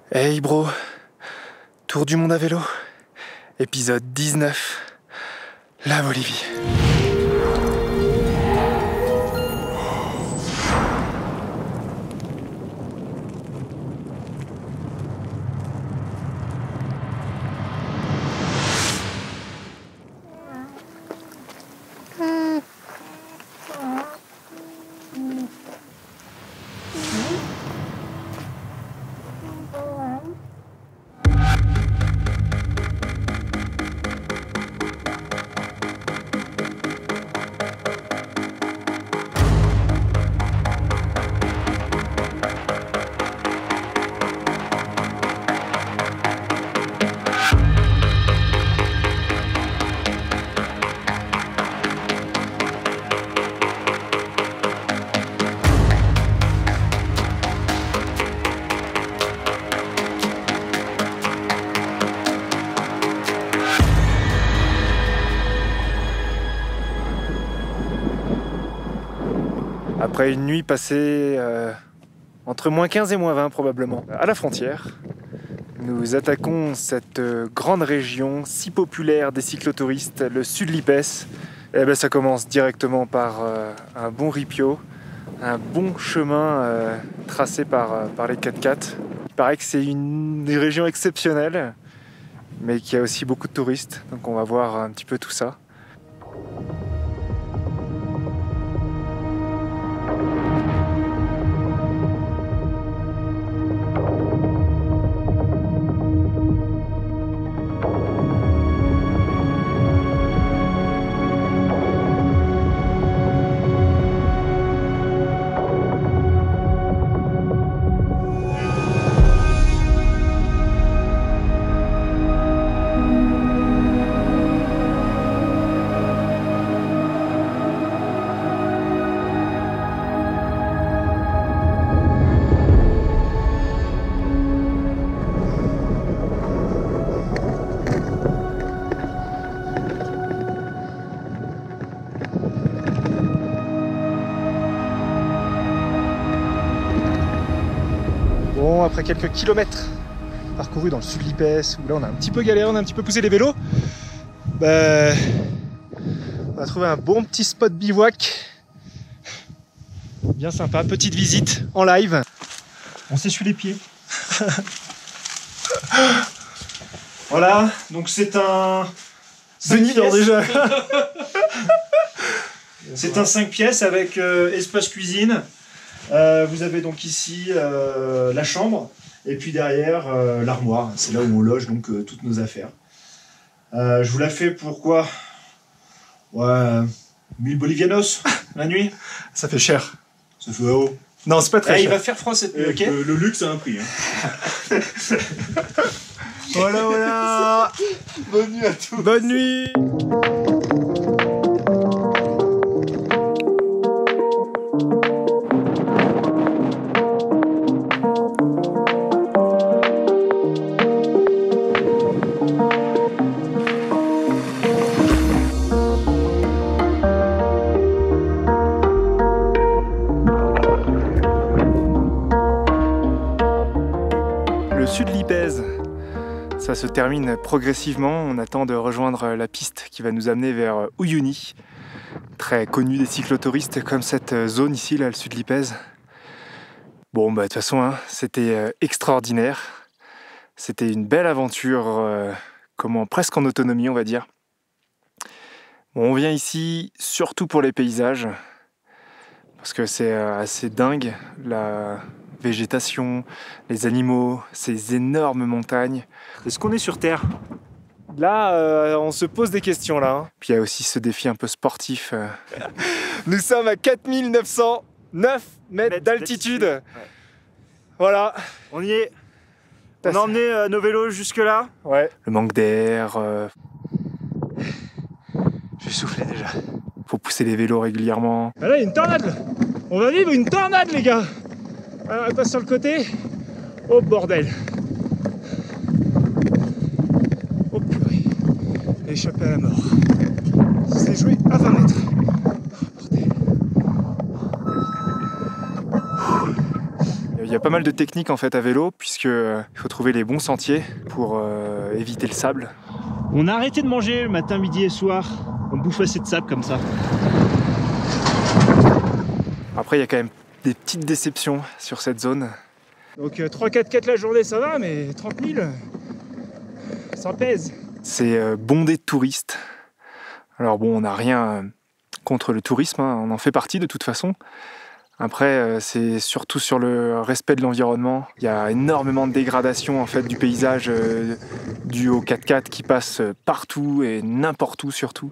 Hey bro, tour du monde à vélo, épisode 19, la Bolivie. Après une nuit passée entre moins 15 et moins 20 probablement, à la frontière, nous attaquons cette grande région si populaire des cyclotouristes, le Sud Lipès. Et ben, ça commence directement par un bon ripio, un bon chemin tracé par les 4x4. Il paraît que c'est une région exceptionnelle, mais qui a aussi beaucoup de touristes, donc on va voir un petit peu tout ça. Bon, après quelques kilomètres parcourus dans le Sud Lipès, où là on a un petit peu galéré, on a un petit peu poussé les vélos, on a trouvé un bon petit spot bivouac. Bien sympa, petite visite en live. On s'essuie les pieds. Voilà, donc c'est un... Denis dort déjà. C'est un 5 pièces avec espace cuisine. Vous avez donc ici la chambre et puis derrière l'armoire. C'est là où on loge donc toutes nos affaires. Je vous la fais pour quoi? Ouais, 1000 bolivianos la nuit. Ça fait cher. Ça fait haut. Non, c'est pas très cher. Il va faire froid cette nuit, ok? Le luxe a un prix. Hein. Voilà, voilà. Bonne nuit à tous. Bonne nuit. Le Sud Lipès, ça se termine progressivement. On attend de rejoindre la piste qui va nous amener vers Uyuni, très connu des cyclotouristes comme cette zone ici, là, le Sud Lipès. Bon, bah de toute façon, hein, c'était extraordinaire. C'était une belle aventure, presque en autonomie, on va dire. Bon, on vient ici surtout pour les paysages, parce que c'est assez dingue, la végétation, les animaux, ces énormes montagnes. Est-ce qu'on est sur Terre? Là, on se pose des questions là. Hein. Puis il y a aussi ce défi un peu sportif. Nous sommes à 4909 mètres d'altitude. Ouais. Voilà. On y est. On a emmené nos vélos jusque là. Ouais. Le manque d'air. Je soufflais déjà. Faut pousser les vélos régulièrement. Ah là, il y a une tornade. On va vivre une tornade, les gars. Alors, on passe sur le côté. Oh bordel. Oh purée. Échappé à la mort. C'est joué à 20 mètres. Oh, bordel. Il y a pas mal de techniques en fait à vélo, puisqu'il faut trouver les bons sentiers pour éviter le sable. On a arrêté de manger le matin, midi et soir. On bouffe assez de sable comme ça. Après, il y a quand même des petites déceptions sur cette zone. Donc 3-4 la journée, ça va, mais 30 000, ça pèse. C'est bondé de touristes. Alors bon, on n'a rien contre le tourisme, hein, on en fait partie de toute façon. Après, c'est surtout sur le respect de l'environnement. Il y a énormément de dégradation en fait, du paysage dû au 4x4 qui passe partout et n'importe où surtout.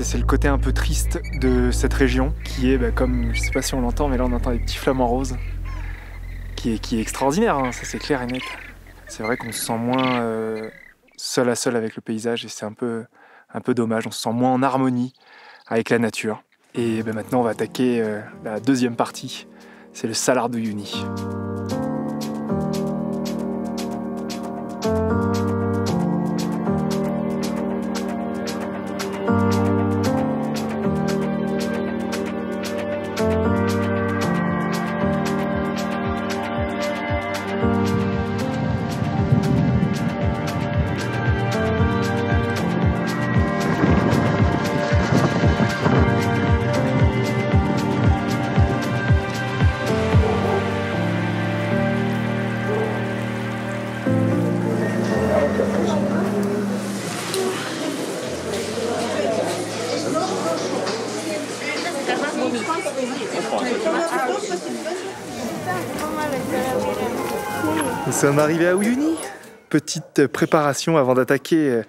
C'est le côté un peu triste de cette région qui est comme, je sais pas si on l'entend, mais là on entend des petits flamants roses qui est extraordinaire, hein, ça c'est clair et net. C'est vrai qu'on se sent moins seul à seul avec le paysage et c'est un peu dommage, on se sent moins en harmonie avec la nature. Et maintenant on va attaquer la deuxième partie, c'est le Salar d'Uyuni. Nous sommes arrivés à Uyuni. Petite préparation avant d'attaquer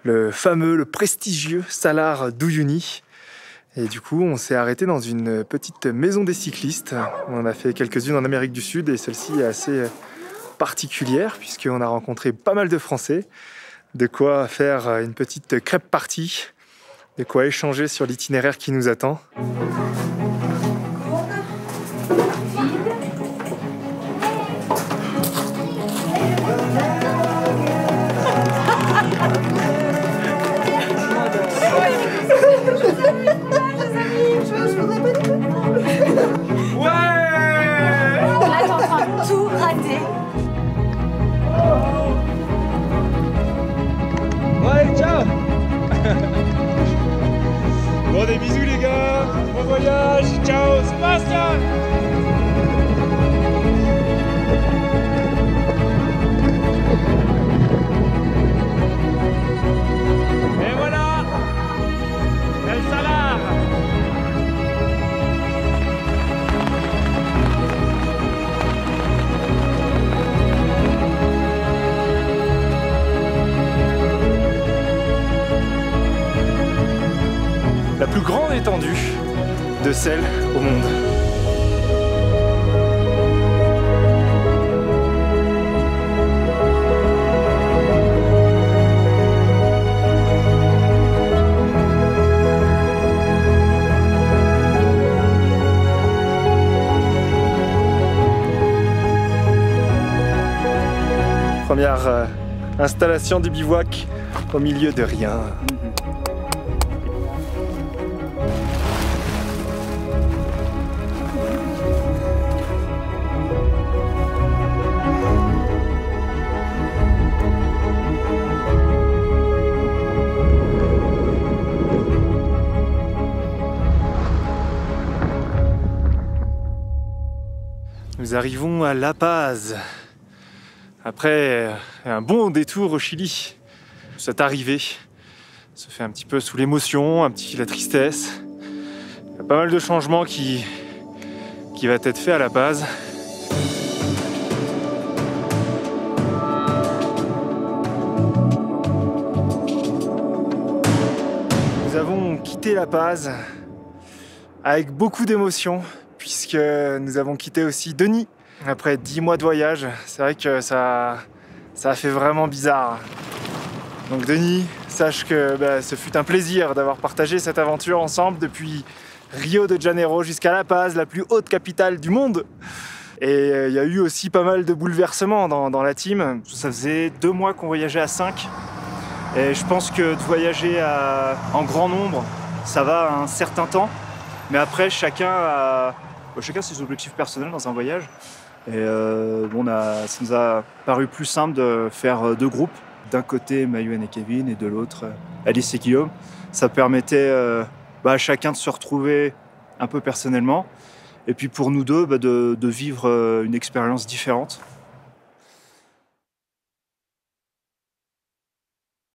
le fameux, le prestigieux Salar d'Uyuni. Et du coup, on s'est arrêté dans une petite maison des cyclistes. On en a fait quelques-unes en Amérique du Sud et celle-ci est assez particulière puisqu'on a rencontré pas mal de Français. De quoi faire une petite crêpe party, de quoi échanger sur l'itinéraire qui nous attend. Bon, des bisous les gars, bon voyage, ciao Sébastien. Et voilà, El Salar. La plus grande étendue de sel au monde. Première installation du bivouac au milieu de rien. Nous arrivons à La Paz. Après un bon détour au Chili, cette arrivée se fait un petit peu sous l'émotion, un petit la tristesse. Il y a pas mal de changements qui va être fait à La Paz. Nous avons quitté La Paz avec beaucoup d'émotions, puisque nous avons quitté aussi Denis. Après 10 mois de voyage, c'est vrai que ça a fait vraiment bizarre. Donc Denis, sache que ce fut un plaisir d'avoir partagé cette aventure ensemble depuis Rio de Janeiro jusqu'à La Paz, la plus haute capitale du monde. Et il y a eu aussi pas mal de bouleversements dans la team. Ça faisait 2 mois qu'on voyageait à 5. Et je pense que de voyager en grand nombre, ça va un certain temps. Mais après, chacun a ses objectifs personnels dans un voyage. Et ça nous a paru plus simple de faire 2 groupes. D'un côté, Mayouen et Kevin, et de l'autre, Alice et Guillaume. Ça permettait à chacun de se retrouver un peu personnellement. Et puis pour nous deux, de vivre une expérience différente.